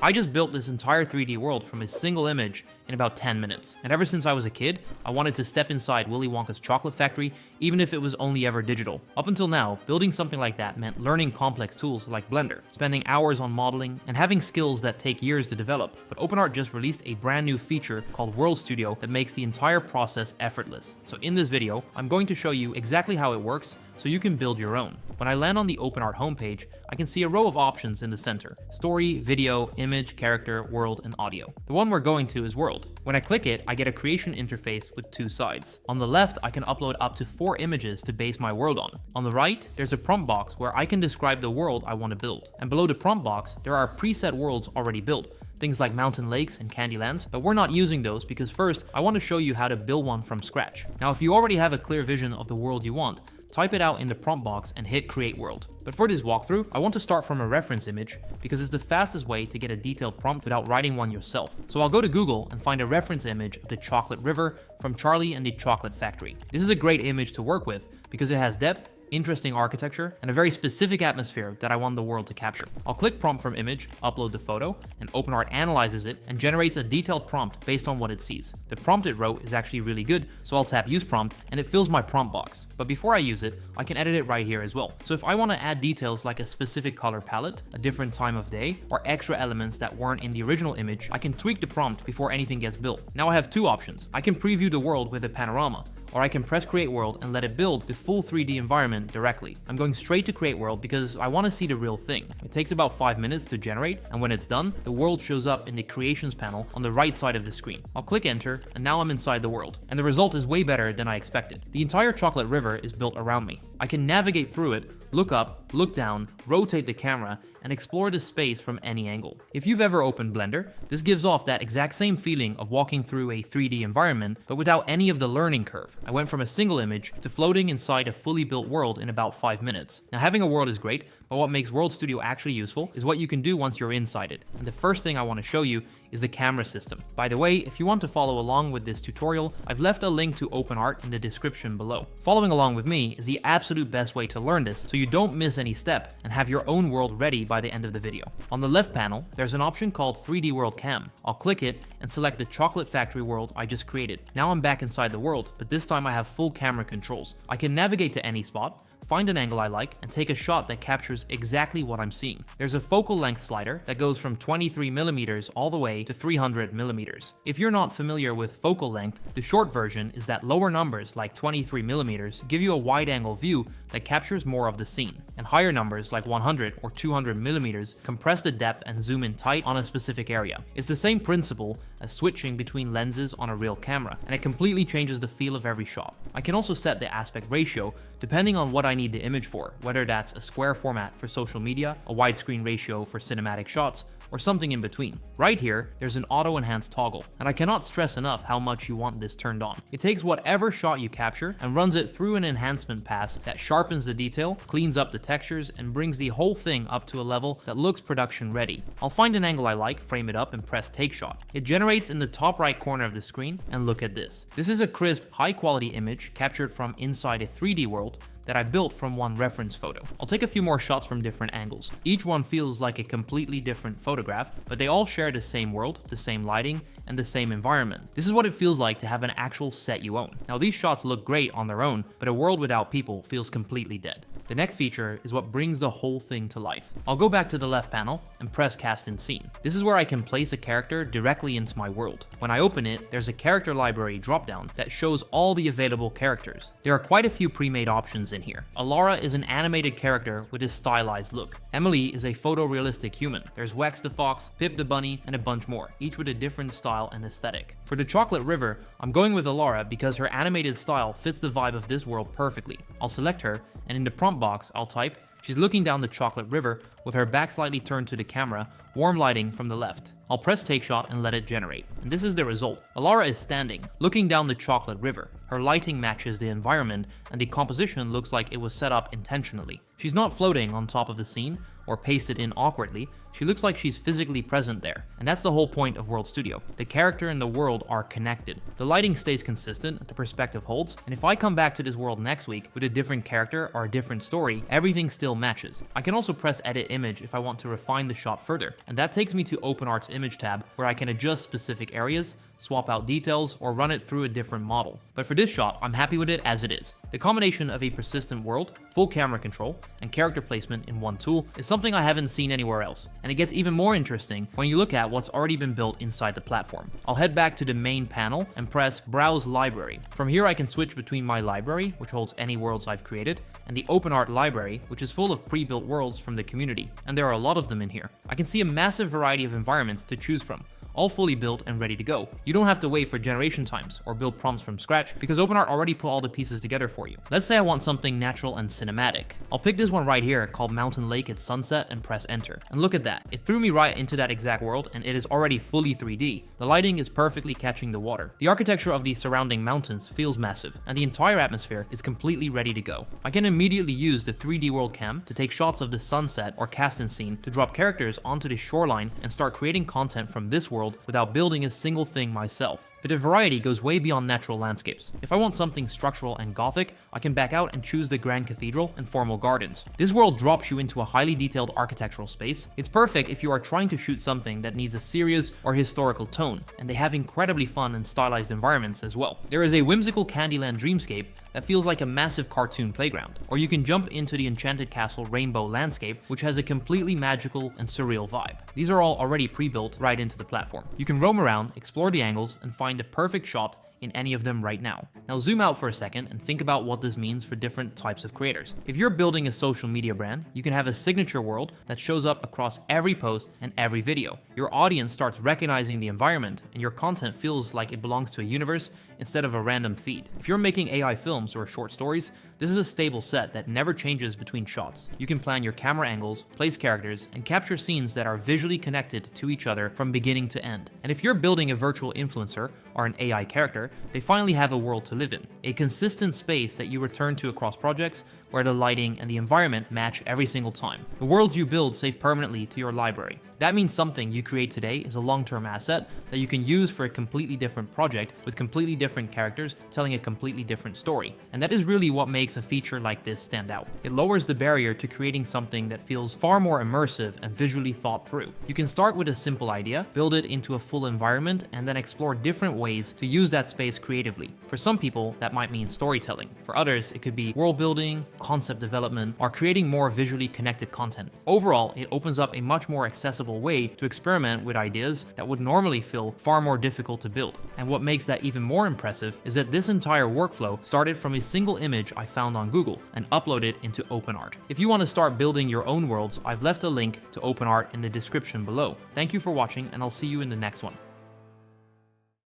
I just built this entire 3D world from a single image in about 10 minutes. And ever since I was a kid, I wanted to step inside Willy Wonka's chocolate factory, even if it was only ever digital. Up until now, building something like that meant learning complex tools like Blender, spending hours on modeling, and having skills that take years to develop. But OpenArt just released a brand new feature called World Studio that makes the entire process effortless. So in this video, I'm going to show you exactly how it works so you can build your own. When I land on the OpenArt homepage, I can see a row of options in the center: story, video, image, character, world, and audio. The one we're going to is world. When I click it, I get a creation interface with two sides. On the left, I can upload up to 4 images to base my world on. On the right, there's a prompt box where I can describe the world I want to build. And below the prompt box, there are preset worlds already built, things like mountain lakes and Candylands, but we're not using those because first, I want to show you how to build one from scratch. Now, if you already have a clear vision of the world you want, type it out in the prompt box and hit create world. But for this walkthrough, I want to start from a reference image because it's the fastest way to get a detailed prompt without writing one yourself. So I'll go to Google and find a reference image of the chocolate river from Charlie and the Chocolate Factory. This is a great image to work with because it has depth, interesting architecture, and a very specific atmosphere that I want the world to capture. I'll click prompt from image, upload the photo, and OpenArt analyzes it and generates a detailed prompt based on what it sees. The prompt it wrote is actually really good, so I'll tap use prompt and it fills my prompt box. But before I use it, I can edit it right here as well. So if I want to add details like a specific color palette, a different time of day, or extra elements that weren't in the original image, I can tweak the prompt before anything gets built. Now I have two options. I can preview the world with a panorama, or I can press create world and let it build the full 3D environment directly. I'm going straight to create world because I want to see the real thing. It takes about 5 minutes to generate, and when it's done, the world shows up in the creations panel on the right side of the screen. I'll click enter, and now I'm inside the world. And the result is way better than I expected. The entire chocolate river is built around me. I can navigate through it, look up, look down, rotate the camera, and explore the space from any angle. If you've ever opened Blender, this gives off that exact same feeling of walking through a 3D environment, but without any of the learning curve. I went from a single image to floating inside a fully built world in about 5 minutes. Now, having a world is great, but what makes World Studio actually useful is what you can do once you're inside it. And the first thing I want to show you is the camera system. By the way, if you want to follow along with this tutorial, I've left a link to OpenArt in the description below. Following along with me is the absolute best way to learn this, so you don't miss any step and have your own world ready by the end of the video. On the left panel, there's an option called 3D World Cam. I'll click it and select the chocolate factory world I just created. Now I'm back inside the world, but this time I have full camera controls. I can navigate to any spot, find an angle I like, and take a shot that captures exactly what I'm seeing. There's a focal length slider that goes from 23mm all the way to 300mm. If you're not familiar with focal length, the short version is that lower numbers like 23mm give you a wide angle view that captures more of the scene, and higher numbers like 100 or 200mm compress the depth and zoom in tight on a specific area. It's the same principle as switching between lenses on a real camera, and it completely changes the feel of every shot. I can also set the aspect ratio depending on what I need the image for, whether that's a square format for social media, a widescreen ratio for cinematic shots, or something in between. Right here, there's an auto enhance toggle, and I cannot stress enough how much you want this turned on. It takes whatever shot you capture and runs it through an enhancement pass that sharpens the detail, cleans up the textures, and brings the whole thing up to a level that looks production ready. I'll find an angle I like, frame it up, and press take shot. It generates in the top right corner of the screen, and look at this. This is a crisp, high quality image captured from inside a 3D world that I built from one reference photo. I'll take a few more shots from different angles. Each one feels like a completely different photograph, but they all share the same world, the same lighting, and the same environment. This is what it feels like to have an actual set you own. Now, these shots look great on their own, but a world without people feels completely dead. The next feature is what brings the whole thing to life. I'll go back to the left panel and press cast in scene. This is where I can place a character directly into my world. When I open it, there's a character library dropdown that shows all the available characters. There are quite a few pre-made options in here. Alara is an animated character with a stylized look. Emily is a photorealistic human. There's Wax the Fox, Pip the Bunny, and a bunch more, each with a different style and aesthetic. For the Chocolate River, I'm going with Alara because her animated style fits the vibe of this world perfectly. I'll select her, and in the prompt box, I'll type, she's looking down the chocolate river with her back slightly turned to the camera, warm lighting from the left. I'll press take shot and let it generate. And this is the result. Alara is standing, looking down the chocolate river. Her lighting matches the environment, and the composition looks like it was set up intentionally. She's not floating on top of the scene or pasted in awkwardly, she looks like she's physically present there. And that's the whole point of World Studio. The character and the world are connected. The lighting stays consistent, the perspective holds, and if I come back to this world next week with a different character or a different story, everything still matches. I can also press edit image if I want to refine the shot further, and that takes me to OpenArt's image tab where I can adjust specific areas, swap out details, or run it through a different model. But for this shot, I'm happy with it as it is. The combination of a persistent world, full camera control, and character placement in one tool is something I haven't seen anywhere else, and it gets even more interesting when you look at what's already been built inside the platform. I'll head back to the main panel and press Browse Library. From here I can switch between my library, which holds any worlds I've created, and the OpenArt library, which is full of pre-built worlds from the community, and there are a lot of them in here. I can see a massive variety of environments to choose from, all fully built and ready to go. You don't have to wait for generation times or build prompts from scratch because OpenArt already put all the pieces together for you. Let's say I want something natural and cinematic. I'll pick this one right here called Mountain Lake at sunset and press enter. And look at that, it threw me right into that exact world and it is already fully 3D. The lighting is perfectly catching the water. The architecture of the surrounding mountains feels massive and the entire atmosphere is completely ready to go. I can immediately use the 3D world cam to take shots of the sunset or cast in scene to drop characters onto the shoreline and start creating content from this world without building a single thing myself. But the variety goes way beyond natural landscapes. If I want something structural and gothic, I can back out and choose the Grand Cathedral and formal gardens. This world drops you into a highly detailed architectural space. It's perfect if you are trying to shoot something that needs a serious or historical tone, and they have incredibly fun and stylized environments as well. There is a whimsical Candyland dreamscape that feels like a massive cartoon playground, or you can jump into the Enchanted Castle Rainbow landscape, which has a completely magical and surreal vibe. These are all already pre-built right into the platform. You can roam around, explore the angles, and find the perfect shot in any of them right now. Now zoom out for a second and think about what this means for different types of creators. If you're building a social media brand, you can have a signature world that shows up across every post and every video. Your audience starts recognizing the environment and your content feels like it belongs to a universe instead of a random feed. If you're making AI films or short stories, this is a stable set that never changes between shots. You can plan your camera angles, place characters, and capture scenes that are visually connected to each other from beginning to end. And if you're building a virtual influencer or an AI character, they finally have a world to live in. A consistent space that you return to across projects where the lighting and the environment match every single time. The worlds you build save permanently to your library. That means something you create today is a long-term asset that you can use for a completely different project with completely different characters telling a completely different story. And that is really what makes a feature like this stand out. It lowers the barrier to creating something that feels far more immersive and visually thought through. You can start with a simple idea, build it into a full environment, and then explore different ways to use that space creatively. For some people, that might mean storytelling. For others, it could be world building, concept development, or creating more visually connected content. Overall, it opens up a much more accessible way to experiment with ideas that would normally feel far more difficult to build. And what makes that even more impressive is that this entire workflow started from a single image I found on Google and uploaded into OpenArt. If you want to start building your own worlds, I've left a link to OpenArt in the description below. Thank you for watching, and I'll see you in the next one.